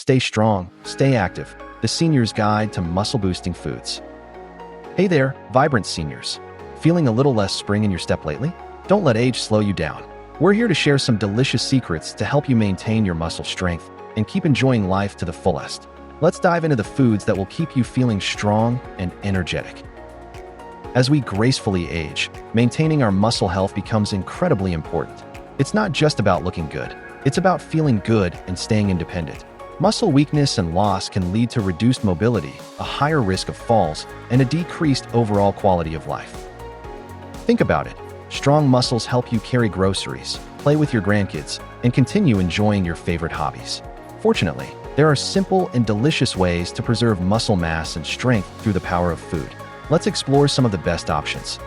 Stay strong, stay active. The Senior's Guide to Muscle-Boosting Foods. Hey there, vibrant seniors. Feeling a little less spring in your step lately? Don't let age slow you down. We're here to share some delicious secrets to help you maintain your muscle strength and keep enjoying life to the fullest. Let's dive into the foods that will keep you feeling strong and energetic. As we gracefully age, maintaining our muscle health becomes incredibly important. It's not just about looking good. It's about feeling good and staying independent. Muscle weakness and loss can lead to reduced mobility, a higher risk of falls, and a decreased overall quality of life. Think about it. Strong muscles help you carry groceries, play with your grandkids, and continue enjoying your favorite hobbies. Fortunately, there are simple and delicious ways to preserve muscle mass and strength through the power of food. Let's explore some of the best options.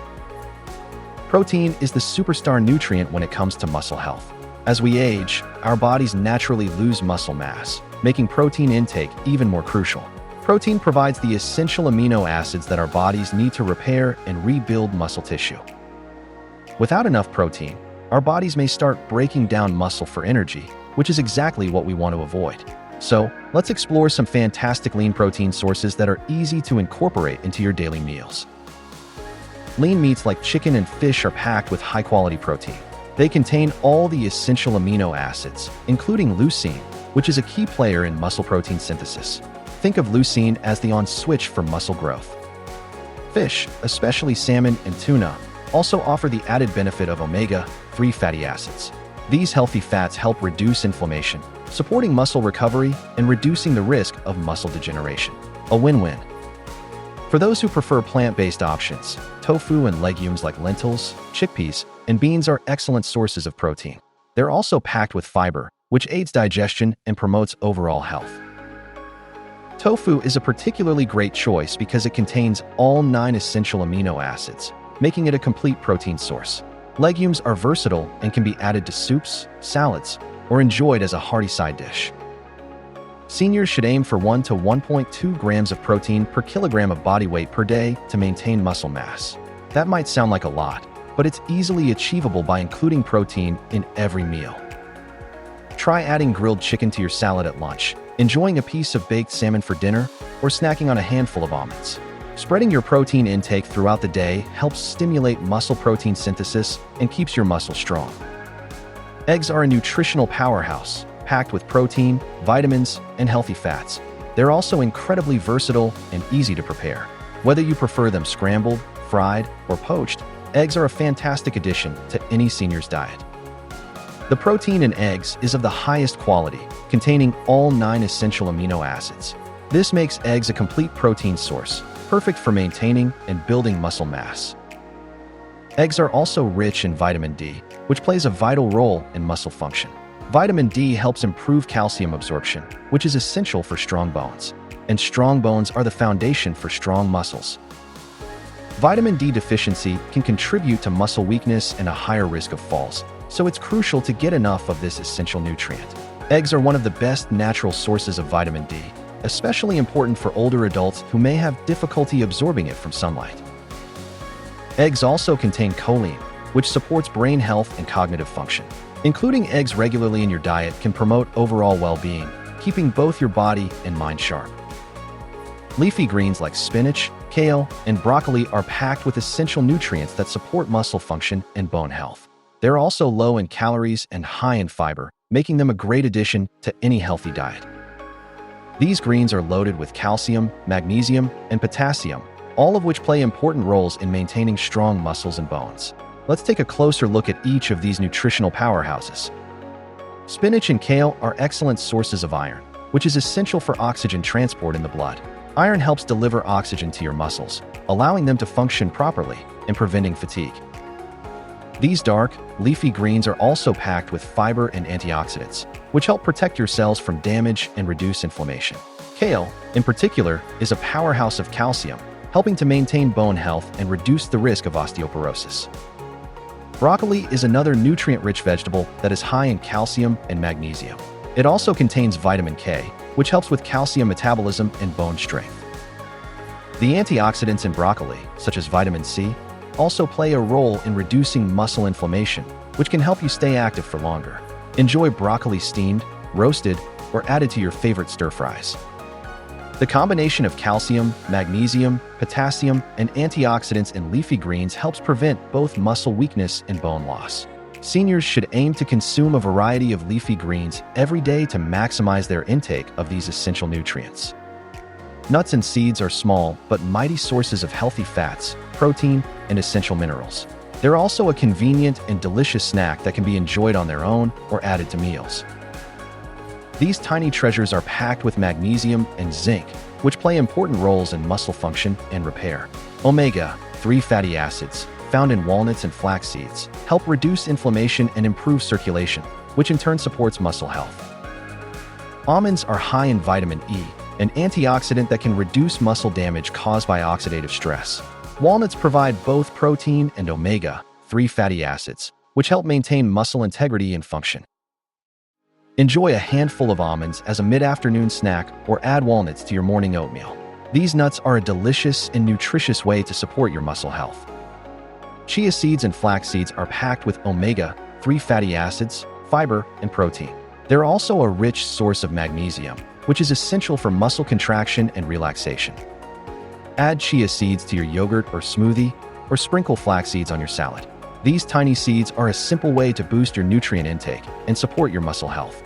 Protein is the superstar nutrient when it comes to muscle health. As we age, our bodies naturally lose muscle mass, making protein intake even more crucial. Protein provides the essential amino acids that our bodies need to repair and rebuild muscle tissue. Without enough protein, our bodies may start breaking down muscle for energy, which is exactly what we want to avoid. So, let's explore some fantastic lean protein sources that are easy to incorporate into your daily meals. Lean meats like chicken and fish are packed with high-quality protein. They contain all the essential amino acids, including leucine, which is a key player in muscle protein synthesis. Think of leucine as the on switch for muscle growth. Fish, especially salmon and tuna, also offer the added benefit of omega-3 fatty acids. These healthy fats help reduce inflammation, supporting muscle recovery and reducing the risk of muscle degeneration. A win-win. For those who prefer plant-based options, tofu and legumes like lentils, chickpeas, and beans are excellent sources of protein. They're also packed with fiber, which aids digestion and promotes overall health. Tofu is a particularly great choice because it contains all 9 essential amino acids, making it a complete protein source. Legumes are versatile and can be added to soups, salads, or enjoyed as a hearty side dish. Seniors should aim for 1 to 1.2 grams of protein per kilogram of body weight per day to maintain muscle mass. That might sound like a lot, but it's easily achievable by including protein in every meal. Try adding grilled chicken to your salad at lunch, enjoying a piece of baked salmon for dinner, or snacking on a handful of almonds. Spreading your protein intake throughout the day helps stimulate muscle protein synthesis and keeps your muscle strong. Eggs are a nutritional powerhouse, packed with protein, vitamins, and healthy fats. They're also incredibly versatile and easy to prepare. Whether you prefer them scrambled, fried, or poached, eggs are a fantastic addition to any senior's diet. The protein in eggs is of the highest quality, containing all 9 essential amino acids. This makes eggs a complete protein source, perfect for maintaining and building muscle mass. Eggs are also rich in vitamin D, which plays a vital role in muscle function. Vitamin D helps improve calcium absorption, which is essential for strong bones. And strong bones are the foundation for strong muscles. Vitamin D deficiency can contribute to muscle weakness and a higher risk of falls, so it's crucial to get enough of this essential nutrient. Eggs are one of the best natural sources of vitamin D, especially important for older adults who may have difficulty absorbing it from sunlight. Eggs also contain choline, which supports brain health and cognitive function. Including eggs regularly in your diet can promote overall well-being, keeping both your body and mind sharp. Leafy greens like spinach, kale, and broccoli are packed with essential nutrients that support muscle function and bone health. They're also low in calories and high in fiber, making them a great addition to any healthy diet. These greens are loaded with calcium, magnesium, and potassium, all of which play important roles in maintaining strong muscles and bones. Let's take a closer look at each of these nutritional powerhouses. Spinach and kale are excellent sources of iron, which is essential for oxygen transport in the blood. Iron helps deliver oxygen to your muscles, allowing them to function properly and preventing fatigue. These dark, leafy greens are also packed with fiber and antioxidants, which help protect your cells from damage and reduce inflammation. Kale, in particular, is a powerhouse of calcium, helping to maintain bone health and reduce the risk of osteoporosis. Broccoli is another nutrient-rich vegetable that is high in calcium and magnesium. It also contains vitamin K, which helps with calcium metabolism and bone strength. The antioxidants in broccoli, such as vitamin C, also play a role in reducing muscle inflammation, which can help you stay active for longer. Enjoy broccoli steamed, roasted, or added to your favorite stir-fries. The combination of calcium, magnesium, potassium, and antioxidants in leafy greens helps prevent both muscle weakness and bone loss. Seniors should aim to consume a variety of leafy greens every day to maximize their intake of these essential nutrients. Nuts and seeds are small but mighty sources of healthy fats, protein, and essential minerals. They're also a convenient and delicious snack that can be enjoyed on their own or added to meals. These tiny treasures are packed with magnesium and zinc, which play important roles in muscle function and repair. Omega-3 fatty acids, found in walnuts and flax seeds, help reduce inflammation and improve circulation, which in turn supports muscle health. Almonds are high in vitamin E, an antioxidant that can reduce muscle damage caused by oxidative stress. Walnuts provide both protein and omega-3 fatty acids, which help maintain muscle integrity and function. Enjoy a handful of almonds as a mid-afternoon snack or add walnuts to your morning oatmeal. These nuts are a delicious and nutritious way to support your muscle health. Chia seeds and flax seeds are packed with omega-3 fatty acids, fiber, and protein. They're also a rich source of magnesium, which is essential for muscle contraction and relaxation. Add chia seeds to your yogurt or smoothie, or sprinkle flax seeds on your salad. These tiny seeds are a simple way to boost your nutrient intake and support your muscle health.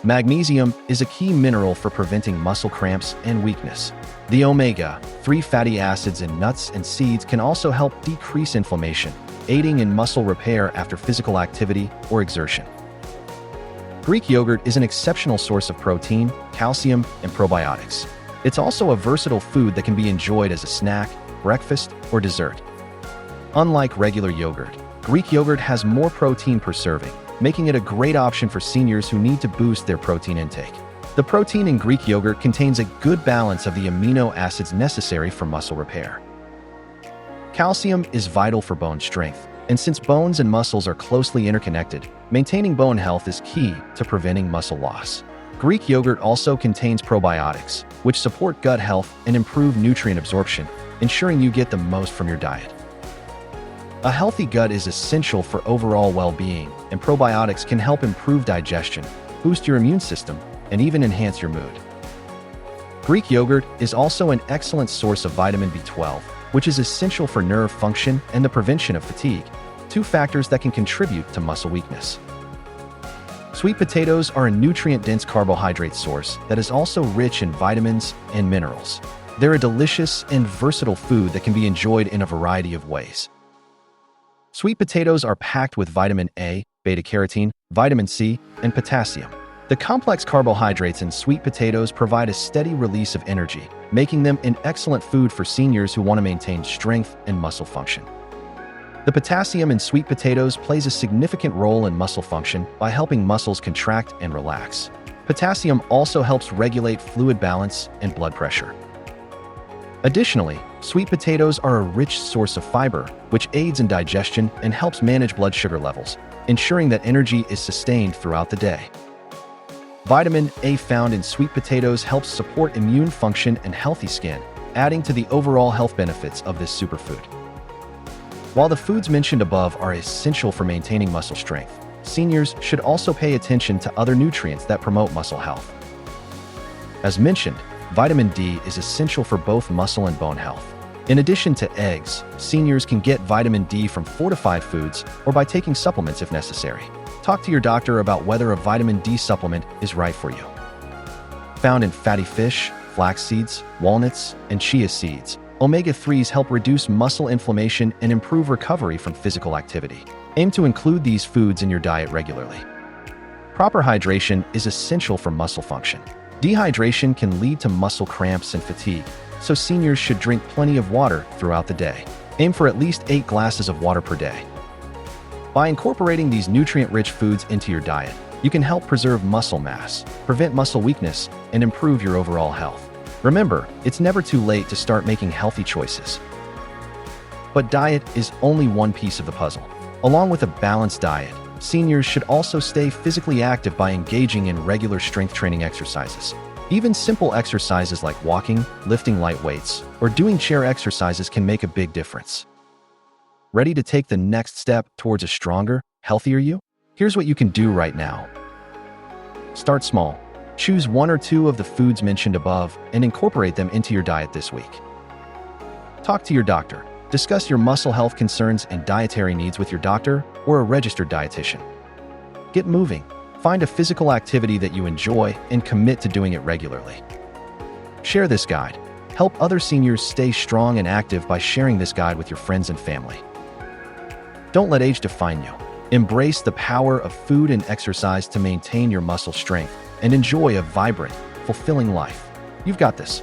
Magnesium is a key mineral for preventing muscle cramps and weakness. The omega-3 fatty acids in nuts and seeds can also help decrease inflammation, aiding in muscle repair after physical activity or exertion. Greek yogurt is an exceptional source of protein, calcium, and probiotics. It's also a versatile food that can be enjoyed as a snack, breakfast, or dessert. Unlike regular yogurt, Greek yogurt has more protein per serving, making it a great option for seniors who need to boost their protein intake. The protein in Greek yogurt contains a good balance of the amino acids necessary for muscle repair. Calcium is vital for bone strength, and since bones and muscles are closely interconnected, maintaining bone health is key to preventing muscle loss. Greek yogurt also contains probiotics, which support gut health and improve nutrient absorption, ensuring you get the most from your diet. A healthy gut is essential for overall well-being, and probiotics can help improve digestion, boost your immune system, and even enhance your mood. Greek yogurt is also an excellent source of vitamin B12, which is essential for nerve function and the prevention of fatigue, two factors that can contribute to muscle weakness. Sweet potatoes are a nutrient-dense carbohydrate source that is also rich in vitamins and minerals. They're a delicious and versatile food that can be enjoyed in a variety of ways. Sweet potatoes are packed with vitamin A, beta-carotene, vitamin C, and potassium. The complex carbohydrates in sweet potatoes provide a steady release of energy, making them an excellent food for seniors who want to maintain strength and muscle function. The potassium in sweet potatoes plays a significant role in muscle function by helping muscles contract and relax. Potassium also helps regulate fluid balance and blood pressure. Additionally, sweet potatoes are a rich source of fiber, which aids in digestion and helps manage blood sugar levels, ensuring that energy is sustained throughout the day. Vitamin A found in sweet potatoes helps support immune function and healthy skin, adding to the overall health benefits of this superfood. While the foods mentioned above are essential for maintaining muscle strength, seniors should also pay attention to other nutrients that promote muscle health. As mentioned, vitamin D is essential for both muscle and bone health. In addition to eggs, seniors can get vitamin D from fortified foods or by taking supplements if necessary. Talk to your doctor about whether a vitamin D supplement is right for you. Found in fatty fish, flax seeds, walnuts, and chia seeds, omega-3s help reduce muscle inflammation and improve recovery from physical activity. Aim to include these foods in your diet regularly. Proper hydration is essential for muscle function. Dehydration can lead to muscle cramps and fatigue, so seniors should drink plenty of water throughout the day. Aim for at least 8 glasses of water per day. By incorporating these nutrient-rich foods into your diet, you can help preserve muscle mass, prevent muscle weakness, and improve your overall health. Remember, it's never too late to start making healthy choices. But diet is only one piece of the puzzle. Along with a balanced diet, seniors should also stay physically active by engaging in regular strength training exercises. Even simple exercises like walking, lifting light weights, or doing chair exercises can make a big difference. Ready to take the next step towards a stronger, healthier you? Here's what you can do right now. Start small. Choose one or two of the foods mentioned above and incorporate them into your diet this week. Talk to your doctor. Discuss your muscle health concerns and dietary needs with your doctor or a registered dietitian. Get moving. Find a physical activity that you enjoy and commit to doing it regularly. Share this guide. Help other seniors stay strong and active by sharing this guide with your friends and family. Don't let age define you. Embrace the power of food and exercise to maintain your muscle strength and enjoy a vibrant, fulfilling life. You've got this.